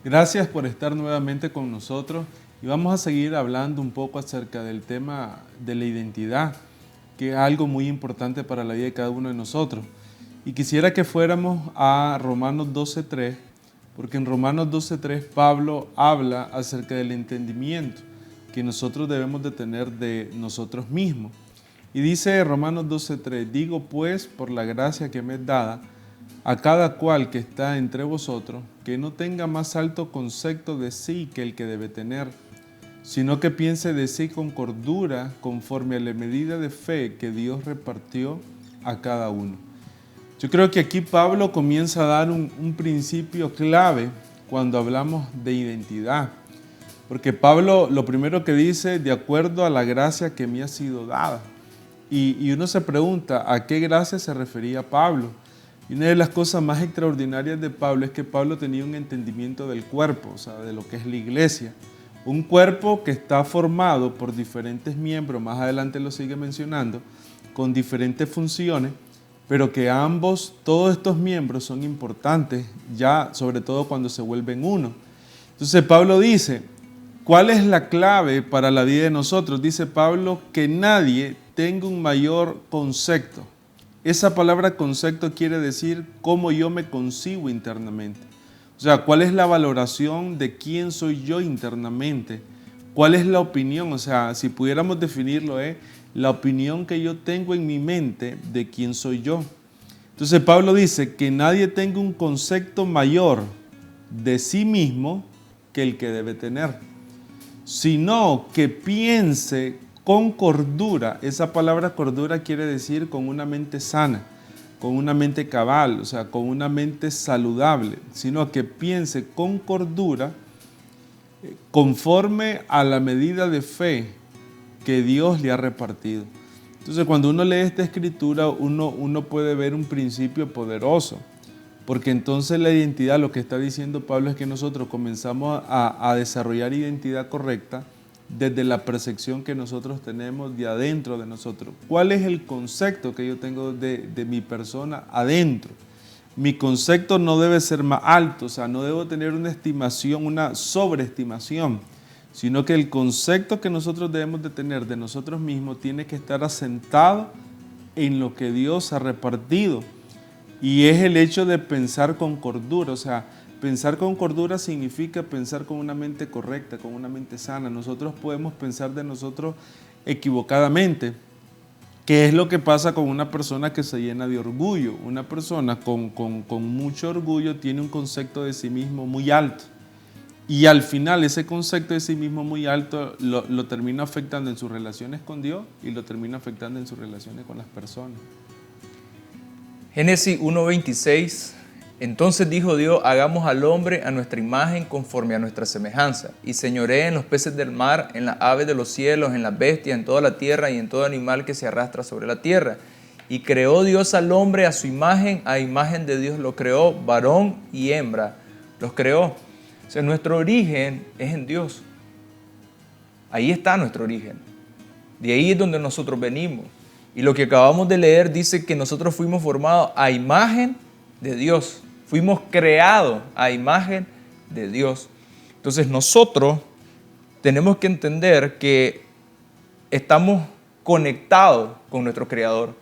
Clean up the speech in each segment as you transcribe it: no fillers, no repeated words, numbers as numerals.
Gracias por estar nuevamente con nosotros y vamos a seguir hablando un poco acerca del tema de la identidad, que es algo muy importante para la vida de cada uno de nosotros. Y quisiera que fuéramos a Romanos 12:3, porque en Romanos 12:3 Pablo habla acerca del entendimiento que nosotros debemos de tener de nosotros mismos. Y dice Romanos 12:3, digo pues por la gracia que me es dada, a cada cual que está entre vosotros, que no tenga más alto concepto de sí que el que debe tener, sino que piense de sí con cordura, conforme a la medida de fe que Dios repartió a cada uno. Yo creo que aquí Pablo comienza a dar un principio clave cuando hablamos de identidad, porque Pablo lo primero que dice, de acuerdo a la gracia que me ha sido dada, y uno se pregunta, ¿a qué gracia se refería Pablo? Y una de las cosas más extraordinarias de Pablo es que Pablo tenía un entendimiento del cuerpo, o sea, de lo que es la iglesia. Un cuerpo que está formado por diferentes miembros, más adelante lo sigue mencionando, con diferentes funciones, pero que todos estos miembros son importantes, ya sobre todo cuando se vuelven uno. Entonces Pablo dice, ¿cuál es la clave para la vida de nosotros? Dice Pablo, que nadie tenga un mayor concepto. Esa palabra concepto quiere decir cómo yo me concibo internamente. O sea, ¿cuál es la valoración de quién soy yo internamente? ¿Cuál es la opinión? O sea, si pudiéramos definirlo, la opinión que yo tengo en mi mente de quién soy yo. Entonces Pablo dice que nadie tenga un concepto mayor de sí mismo que el que debe tener, sino que piense con cordura. Esa palabra cordura quiere decir con una mente sana, con una mente cabal, o sea, con una mente saludable, sino que piense con cordura conforme a la medida de fe que Dios le ha repartido. Entonces, cuando uno lee esta escritura, uno puede ver un principio poderoso, porque entonces la identidad, lo que está diciendo Pablo es que nosotros comenzamos a desarrollar identidad correcta desde la percepción que nosotros tenemos de adentro de nosotros. ¿Cuál es el concepto que yo tengo de mi persona adentro? Mi concepto no debe ser más alto, o sea, no debo tener una estimación, una sobreestimación, sino que el concepto que nosotros debemos de tener de nosotros mismos tiene que estar asentado en lo que Dios ha repartido. Y es el hecho de pensar con cordura, o sea, pensar con cordura significa pensar con una mente correcta, con una mente sana. Nosotros podemos pensar de nosotros equivocadamente, que es lo que pasa con una persona que se llena de orgullo. Una persona con mucho orgullo tiene un concepto de sí mismo muy alto. Y al final ese concepto de sí mismo muy alto lo termina afectando en sus relaciones con Dios y lo termina afectando en sus relaciones con las personas. Génesis 1:26. Entonces dijo Dios, hagamos al hombre a nuestra imagen conforme a nuestra semejanza, y señoree en los peces del mar, en las aves de los cielos, en las bestias, en toda la tierra y en todo animal que se arrastra sobre la tierra. Y creó Dios al hombre a su imagen, a imagen de Dios lo creó, varón y hembra los creó. O sea, nuestro origen es en Dios. Ahí está nuestro origen. De ahí es donde nosotros venimos. Y lo que acabamos de leer dice que nosotros fuimos formados a imagen de Dios. Fuimos creados a imagen de Dios. Entonces nosotros tenemos que entender que estamos conectados con nuestro Creador,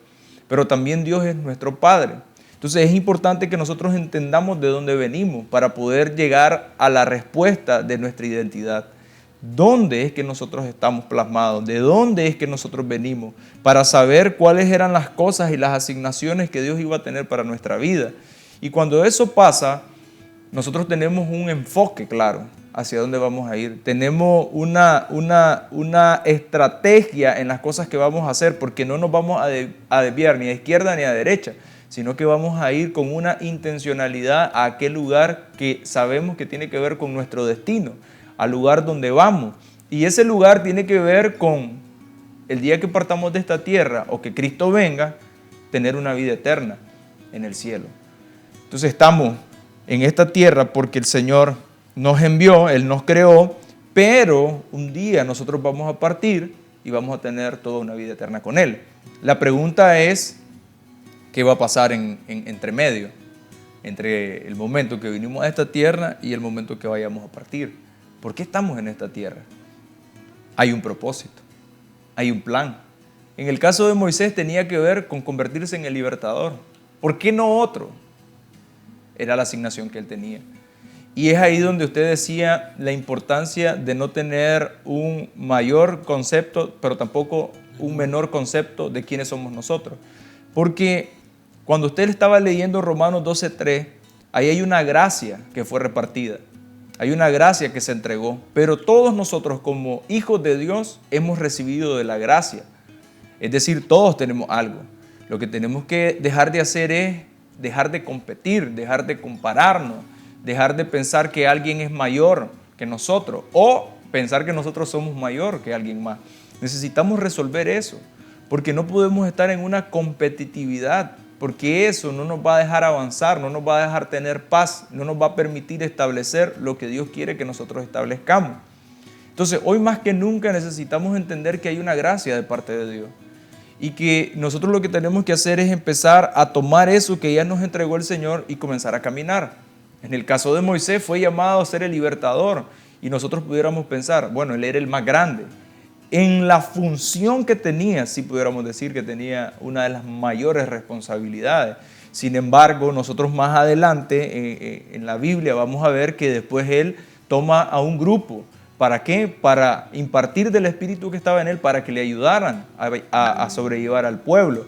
pero también Dios es nuestro Padre. Entonces es importante que nosotros entendamos de dónde venimos para poder llegar a la respuesta de nuestra identidad. ¿Dónde es que nosotros estamos plasmados? ¿De dónde es que nosotros venimos? Para saber cuáles eran las cosas y las asignaciones que Dios iba a tener para nuestra vida. Y cuando eso pasa, nosotros tenemos un enfoque claro hacia dónde vamos a ir. Tenemos una estrategia en las cosas que vamos a hacer, porque no nos vamos a desviar ni a izquierda ni a derecha, sino que vamos a ir con una intencionalidad a aquel lugar que sabemos que tiene que ver con nuestro destino, al lugar donde vamos. Y ese lugar tiene que ver con el día que partamos de esta tierra o que Cristo venga, tener una vida eterna en el cielo. Entonces estamos en esta tierra porque el Señor nos envió, Él nos creó, pero un día nosotros vamos a partir y vamos a tener toda una vida eterna con Él. La pregunta es, ¿qué va a pasar entre medio? Entre el momento que vinimos a esta tierra y el momento que vayamos a partir. ¿Por qué estamos en esta tierra? Hay un propósito, hay un plan. En el caso de Moisés tenía que ver con convertirse en el libertador. ¿Por qué no otro? Era la asignación que él tenía. Y es ahí donde usted decía la importancia de no tener un mayor concepto, pero tampoco un menor concepto de quiénes somos nosotros. Porque cuando usted estaba leyendo Romanos 12:3, ahí hay una gracia que fue repartida. Hay una gracia que se entregó. Pero todos nosotros como hijos de Dios hemos recibido de la gracia. Es decir, todos tenemos algo. Lo que tenemos que dejar de hacer es dejar de competir, dejar de compararnos, dejar de pensar que alguien es mayor que nosotros o pensar que nosotros somos mayor que alguien más. Necesitamos resolver eso, porque no podemos estar en una competitividad, porque eso no nos va a dejar avanzar, no nos va a dejar tener paz, no nos va a permitir establecer lo que Dios quiere que nosotros establezcamos. Entonces, hoy más que nunca necesitamos entender que hay una gracia de parte de Dios. Y que nosotros lo que tenemos que hacer es empezar a tomar eso que ya nos entregó el Señor y comenzar a caminar. En el caso de Moisés fue llamado a ser el libertador y nosotros pudiéramos pensar, bueno, él era el más grande. En la función que tenía, sí pudiéramos decir que tenía una de las mayores responsabilidades. Sin embargo, nosotros más adelante en la Biblia vamos a ver que después él toma a un grupo. ¿Para qué? Para impartir del espíritu que estaba en él, para que le ayudaran a sobrellevar al pueblo.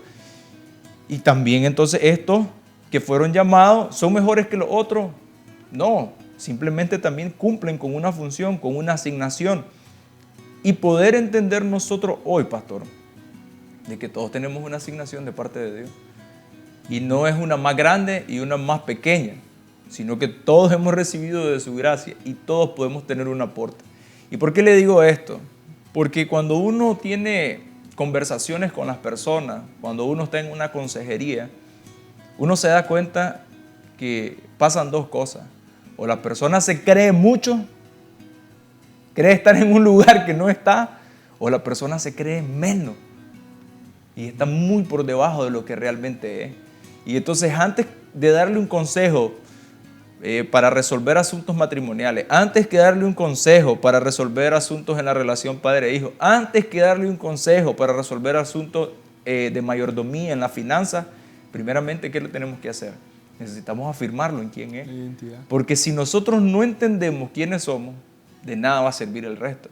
Y también entonces estos que fueron llamados, ¿son mejores que los otros? No, simplemente también cumplen con una función, con una asignación. Y poder entender nosotros hoy, pastor, de que todos tenemos una asignación de parte de Dios. Y no es una más grande y una más pequeña, sino que todos hemos recibido de su gracia y todos podemos tener un aporte. ¿Y por qué le digo esto? Porque cuando uno tiene conversaciones con las personas, cuando uno está en una consejería, uno se da cuenta que pasan dos cosas. O la persona se cree mucho, cree estar en un lugar que no está, o la persona se cree menos y está muy por debajo de lo que realmente es. Y entonces antes de darle un consejo para resolver asuntos matrimoniales, antes que darle un consejo para resolver asuntos en la relación padre-hijo, antes que darle un consejo para resolver asuntos de mayordomía en la finanza, primeramente, ¿qué le tenemos que hacer? Necesitamos afirmarlo en quién es. Porque si nosotros no entendemos quiénes somos, de nada va a servir el resto.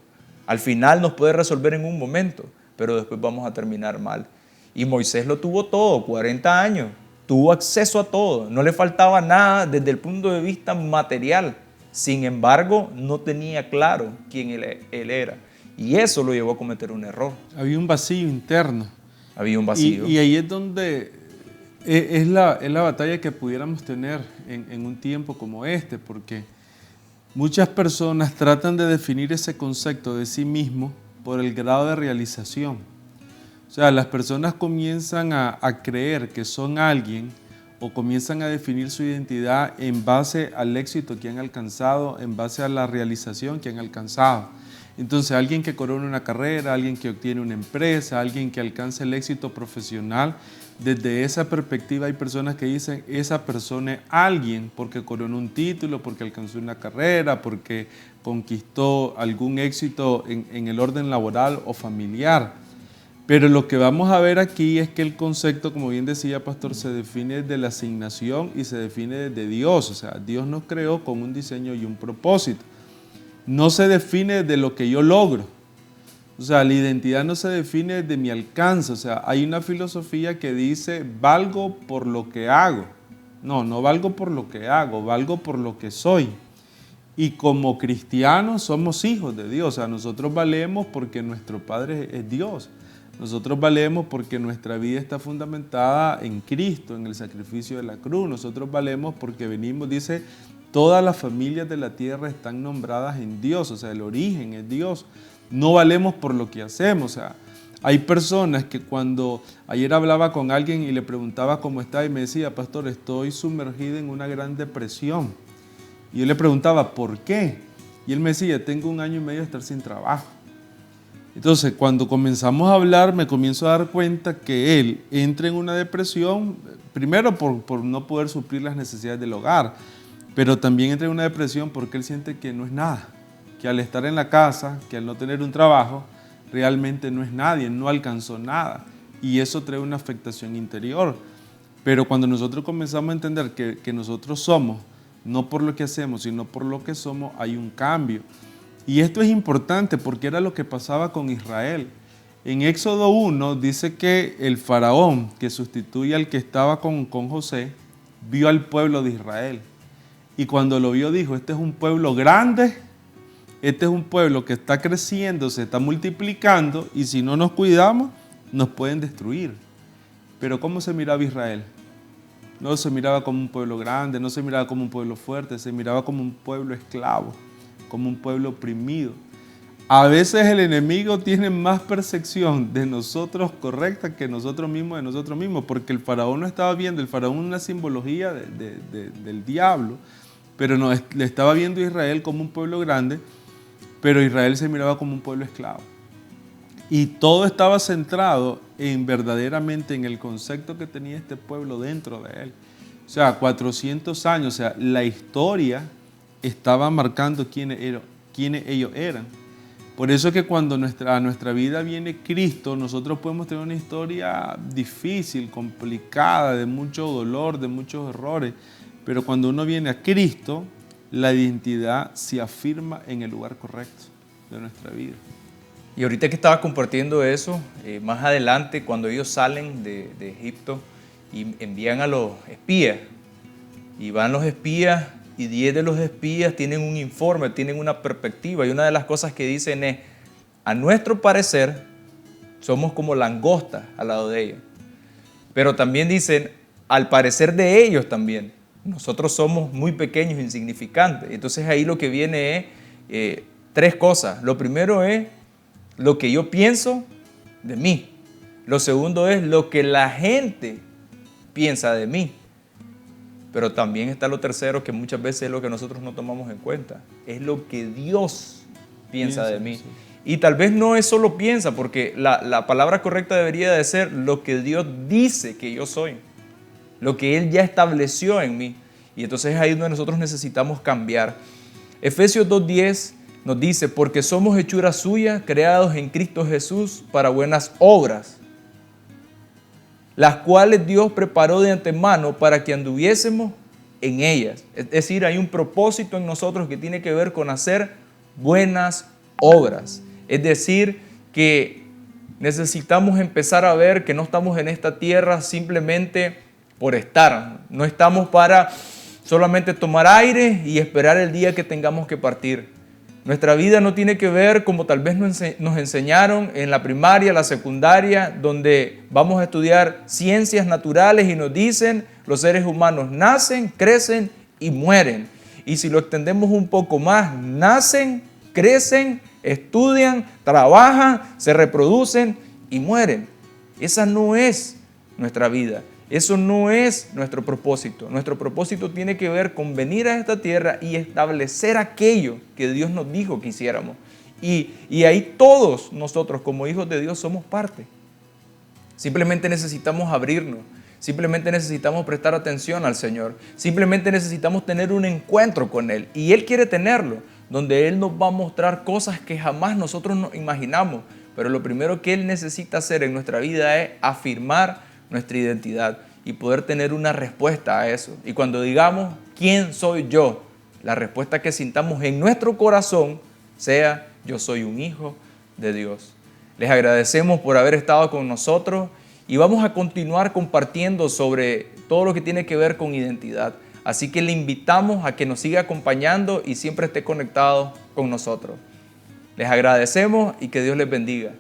Al final nos puede resolver en un momento, pero después vamos a terminar mal. Y Moisés lo tuvo todo, 40 años. Tuvo acceso a todo, no le faltaba nada desde el punto de vista material. Sin embargo, no tenía claro quién él era. Y eso lo llevó a cometer un error. Había un vacío interno. Había un vacío. Y ahí es donde es la batalla que pudiéramos tener en un tiempo como este, porque muchas personas tratan de definir ese concepto de sí mismo por el grado de realización. O sea, las personas comienzan a creer que son alguien o comienzan a definir su identidad en base al éxito que han alcanzado, en base a la realización que han alcanzado. Entonces, alguien que corona una carrera, alguien que obtiene una empresa, alguien que alcanza el éxito profesional, desde esa perspectiva hay personas que dicen, esa persona es alguien porque coronó un título, porque alcanzó una carrera, porque conquistó algún éxito en el orden laboral o familiar. Pero lo que vamos a ver aquí es que el concepto, como bien decía Pastor, se define desde la asignación y se define desde Dios. O sea, Dios nos creó con un diseño y un propósito. No se define desde lo que yo logro. O sea, la identidad no se define desde mi alcance. O sea, hay una filosofía que dice, valgo por lo que hago. No valgo por lo que hago, valgo por lo que soy. Y como cristianos somos hijos de Dios. O sea, nosotros valemos porque nuestro Padre es Dios. Nosotros valemos porque nuestra vida está fundamentada en Cristo, en el sacrificio de la cruz. Nosotros valemos porque venimos, dice, todas las familias de la tierra están nombradas en Dios, o sea, el origen es Dios. No valemos por lo que hacemos, o sea, hay personas que cuando ayer hablaba con alguien y le preguntaba cómo está y me decía, pastor, estoy sumergido en una gran depresión. Y yo le preguntaba, ¿por qué? Y él me decía, tengo 1 año y medio de estar sin trabajo. Entonces, cuando comenzamos a hablar, me comienzo a dar cuenta que él entra en una depresión, primero por no poder suplir las necesidades del hogar, pero también entra en una depresión porque él siente que no es nada, que al estar en la casa, que al no tener un trabajo, realmente no es nadie, no alcanzó nada. Y eso trae una afectación interior. Pero cuando nosotros comenzamos a entender que nosotros somos, no por lo que hacemos, sino por lo que somos, hay un cambio. Y esto es importante porque era lo que pasaba con Israel. En Éxodo 1 dice que el faraón, que sustituye al que estaba con José, vio al pueblo de Israel. Y cuando lo vio dijo, este es un pueblo grande, este es un pueblo que está creciendo, se está multiplicando y si no nos cuidamos, nos pueden destruir. Pero ¿cómo se miraba Israel? No se miraba como un pueblo grande, no se miraba como un pueblo fuerte, se miraba como un pueblo esclavo, como un pueblo oprimido. A veces el enemigo tiene más percepción de nosotros correcta que nosotros mismos de nosotros mismos, porque el faraón no estaba viendo, el faraón es una simbología del diablo, pero no, le estaba viendo a Israel como un pueblo grande, pero Israel se miraba como un pueblo esclavo. Y todo estaba centrado verdaderamente en el concepto que tenía este pueblo dentro de él. O sea, 400 años, o sea, la historia estaba marcando quiénes ellos eran. Por eso es que cuando a nuestra vida viene Cristo, nosotros podemos tener una historia difícil, complicada, de mucho dolor, de muchos errores. Pero cuando uno viene a Cristo, la identidad se afirma en el lugar correcto de nuestra vida. Y ahorita que estaba compartiendo eso, más adelante cuando ellos salen de Egipto y envían a los espías, y van los espías y 10 de los espías tienen un informe, tienen una perspectiva, y una de las cosas que dicen es, a nuestro parecer somos como langostas al lado de ellos, pero también dicen, al parecer de ellos también, nosotros somos muy pequeños, insignificantes. Entonces ahí lo que viene es 3 cosas. Lo primero es lo que yo pienso de mí. Lo segundo es lo que la gente piensa de mí. Pero también está lo tercero, que muchas veces es lo que nosotros no tomamos en cuenta. Es lo que Dios piensa de mí. Sí. Y tal vez no es solo piensa, porque la palabra correcta debería de ser lo que Dios dice que yo soy. Lo que Él ya estableció en mí. Y entonces es ahí donde nosotros necesitamos cambiar. Efesios 2:10 nos dice, porque somos hechura suya, creados en Cristo Jesús para buenas obras, las cuales Dios preparó de antemano para que anduviésemos en ellas. Es decir, hay un propósito en nosotros que tiene que ver con hacer buenas obras. Es decir, que necesitamos empezar a ver que no estamos en esta tierra simplemente por estar. No estamos para solamente tomar aire y esperar el día que tengamos que partir. Nuestra vida no tiene que ver como tal vez nos enseñaron en la primaria, la secundaria, donde vamos a estudiar ciencias naturales y nos dicen los seres humanos nacen, crecen y mueren. Y si lo extendemos un poco más, nacen, crecen, estudian, trabajan, se reproducen y mueren. Esa no es nuestra vida. Eso no es nuestro propósito. Nuestro propósito tiene que ver con venir a esta tierra y establecer aquello que Dios nos dijo que hiciéramos. Y ahí todos nosotros como hijos de Dios somos parte. Simplemente necesitamos abrirnos. Simplemente necesitamos prestar atención al Señor. Simplemente necesitamos tener un encuentro con Él. Y Él quiere tenerlo, donde Él nos va a mostrar cosas que jamás nosotros nos imaginamos. Pero lo primero que Él necesita hacer en nuestra vida es afirmar nuestra identidad y poder tener una respuesta a eso. Y cuando digamos, ¿quién soy yo? La respuesta que sintamos en nuestro corazón sea, yo soy un hijo de Dios. Les agradecemos por haber estado con nosotros y vamos a continuar compartiendo sobre todo lo que tiene que ver con identidad. Así que le invitamos a que nos siga acompañando y siempre esté conectado con nosotros. Les agradecemos y que Dios les bendiga.